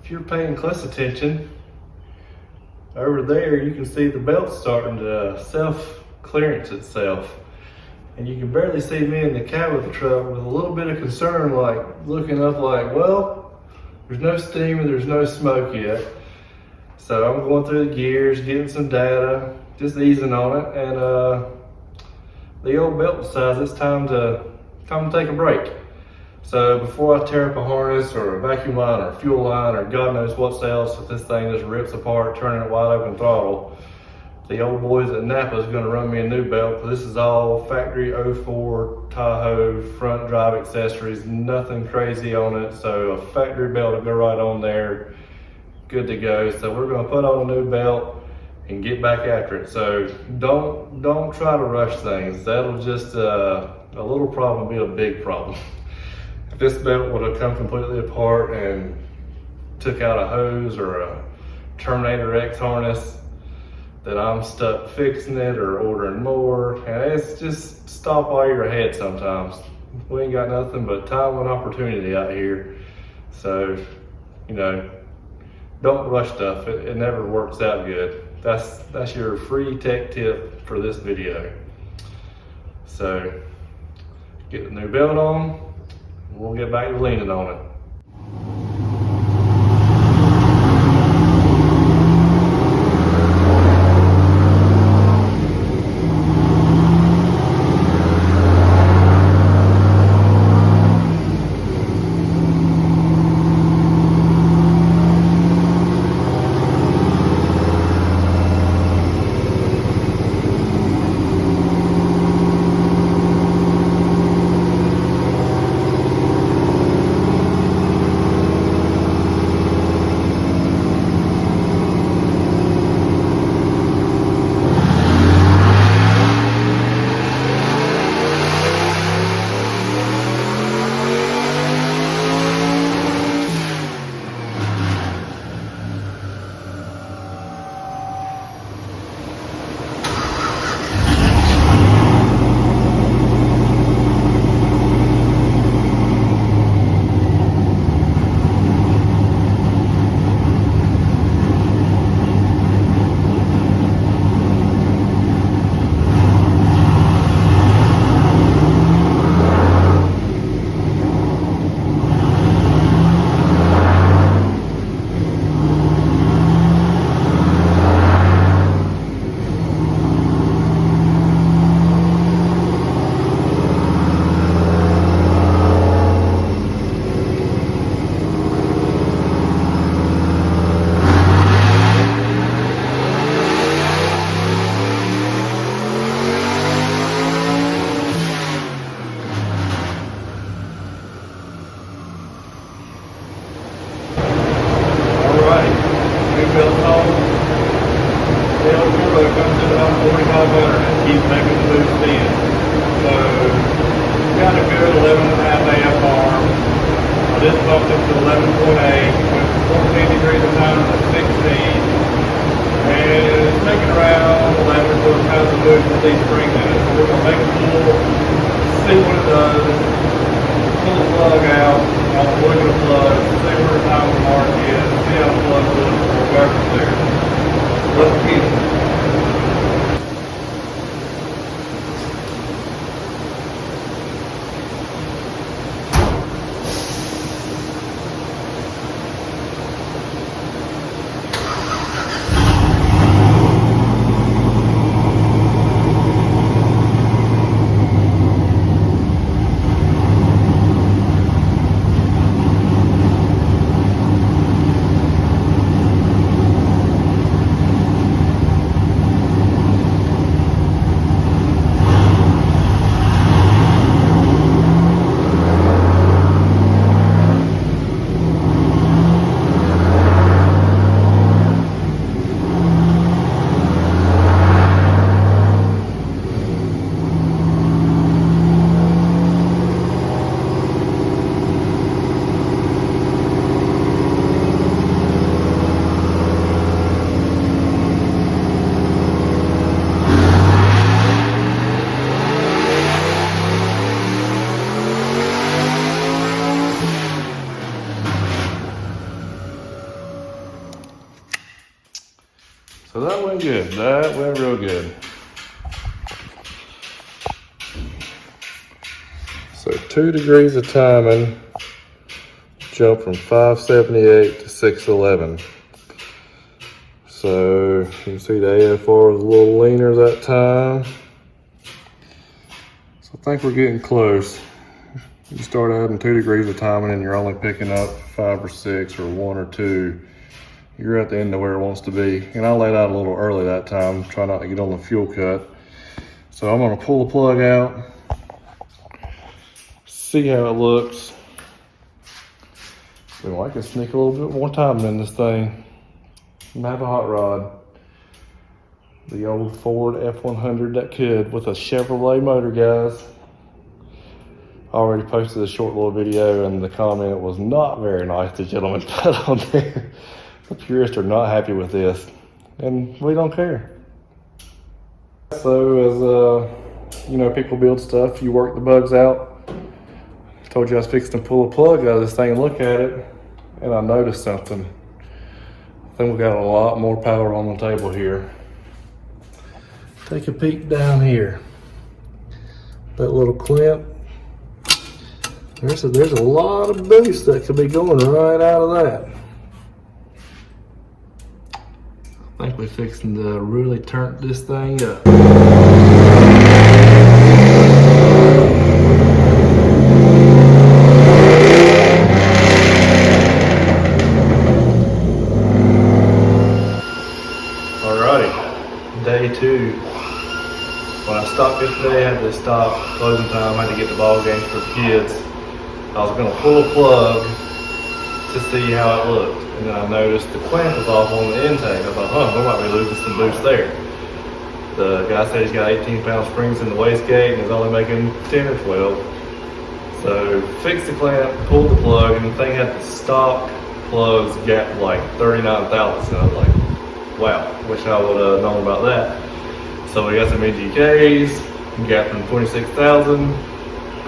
if you're paying close attention, over there you can see the belt starting to self-clearance itself. And you can barely see me in the cab of the truck with a little bit of concern, like looking up like, well, there's no steam and there's no smoke yet. So I'm going through the gears, getting some data, just easing on it. And the old belt decides it's time to take a break. So before I tear up a harness or a vacuum line or a fuel line or God knows what else, if this thing just rips apart, turning it wide open throttle, the old boys at Napa is going to run me a new belt. This is all factory 04 Tahoe front drive accessories, nothing crazy on it. So a factory belt will go right on there, good to go. So we're going to put on a new belt and get back after it. So don't try to rush things. That'll just a little problem be a big problem. If this belt would have come completely apart and took out a hose or a Terminator X harness, then I'm stuck fixing it or ordering more. And it's just stop while you're ahead sometimes. We ain't got nothing but time and opportunity out here. So, you know, don't rush stuff. It never works out good. That's your free tech tip for this video. So, get the new belt on. We'll get back to leaning on it. Keep making the move in. So got a good 11.5 amp arm. I just bumped it to 11.8, went from 14 degrees of time to 16. And it's taking around 11 or 12 times the move with these springs in it. So we're going to make it full, see what it does, pull the plug out, I'll plug in the plug, see where the time the mark is, see how the plug looks, and we'll go from there. Let's get it. So that went good. That went real good. So 2 degrees of timing, jump from 578 to 611. So you can see the AFR was a little leaner that time. So I think we're getting close. You start adding 2 degrees of timing and you're only picking up 5 or 6 or 1 or 2. You're at the end of where it wants to be. And I laid out a little early that time, try not to get on the fuel cut. So I'm gonna pull the plug out, see how it looks. So I can sneak a little bit more time in this thing and have a hot rod. The old Ford F100 that could with a Chevrolet motor, guys. I already posted a short little video and the comment was not very nice the gentleman put on there. The purists are not happy with this, and we don't care. So as you know, people build stuff, you work the bugs out. I told you I was fixing to pull a plug out of this thing and look at it, and I noticed something. I think we got a lot more power on the table here. Take a peek down here. That little clamp. There's a lot of boost that could be going right out of that. I think we're fixing to really turn this thing up. Alrighty, day 2. When I stopped yesterday, I had to stop closing time, I had to get the ball games for the kids. I was gonna pull a plug to see how it looked. And then I noticed the clamp was off on the intake. I thought, we might be losing some boost there. The guy said he's got 18-pound springs in the wastegate and is only making 10 or 12. So fixed the clamp, pulled the plug, and the thing had the stock plugs gapped like 39 thousandths. And I was like, wow, wish I would have known about that. So we got some NGKs, gapped them 26,000,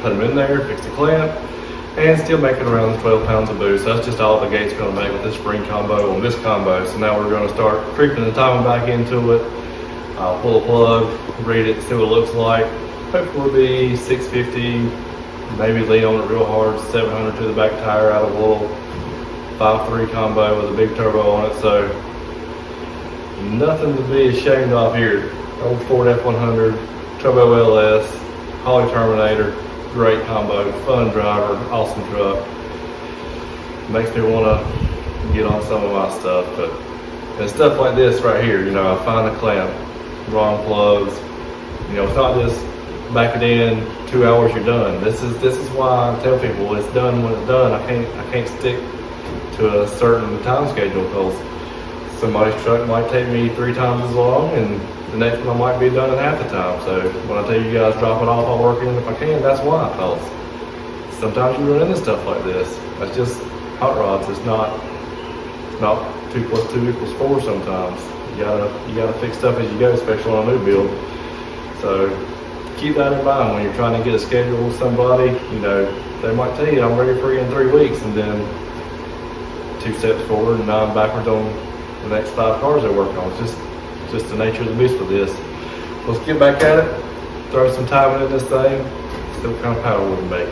put them in there, fixed the clamp, and still making around 12 pounds of boost. So that's just all the gate's gonna make with this spring combo on this combo. So now we're gonna start creeping the timing back into it. I'll pull a plug, read it, see what it looks like. Hopefully it'll be 650, maybe lean on it real hard, 700 to the back tire out of a little 5.3 combo with a big turbo on it. So nothing to be ashamed of here. Old Ford F100, Turbo LS, Holly Terminator, great combo, fun driver, awesome truck. Makes me want to get on some of my stuff, but and stuff like this right here, you know, I find the clamp, wrong plugs, you know, it's not just back it in, 2 hours you're done. This is why I tell people it's done when it's done. I can't stick to a certain time schedule because somebody's truck might take me 3 times as long and the next one I might be done in half the time. So when I tell you guys drop it off, I'll work in if I can. That's why, because sometimes you run into stuff like this. That's just hot rods. It's not 2 + 2 = 4 sometimes. You gotta fix stuff as you go, especially on a new build. So keep that in mind when you're trying to get a schedule with somebody. You know, they might tell you I'm ready for you in 3 weeks, and then 2 steps forward and now I'm backwards on the next 5 cars they're working on. It's just the nature of the beast with this. Let's get back at it, throw some time in this thing, see what kind of power we can make.